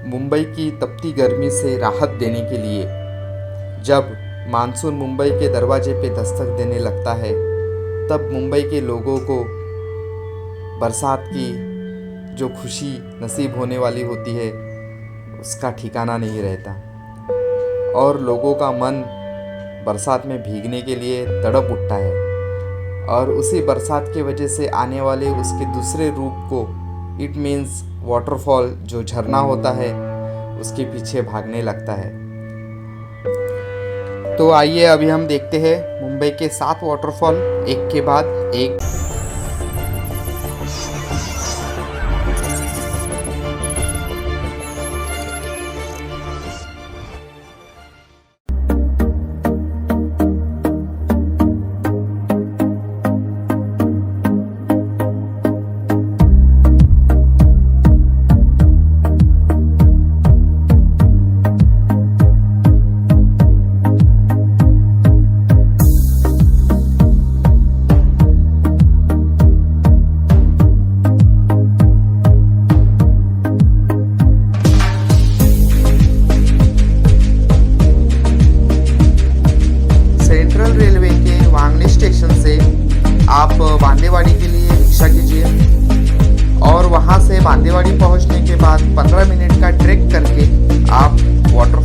मुंबई की तपती गर्मी से राहत देने के लिए जब मानसून मुंबई के दरवाजे पे दस्तक देने लगता है, तब मुंबई के लोगों को बरसात की जो खुशी नसीब होने वाली होती है उसका ठिकाना नहीं रहता और लोगों का मन बरसात में भीगने के लिए तड़प उठता है और उसी बरसात के वजह से आने वाले उसके दूसरे रूप को इट मीन्स वाटरफॉल जो झरना होता है उसके पीछे भागने लगता है। तो आइए अभी हम देखते हैं मुंबई के 7 वाटरफॉल एक के बाद एक। रेलवे के वांगनी स्टेशन से आप बांदेवाड़ी के लिए रिक्शा कीजिए और वहां से बांदेवाड़ी पहुंचने के बाद 15 मिनट का ट्रैक करके आप वाटर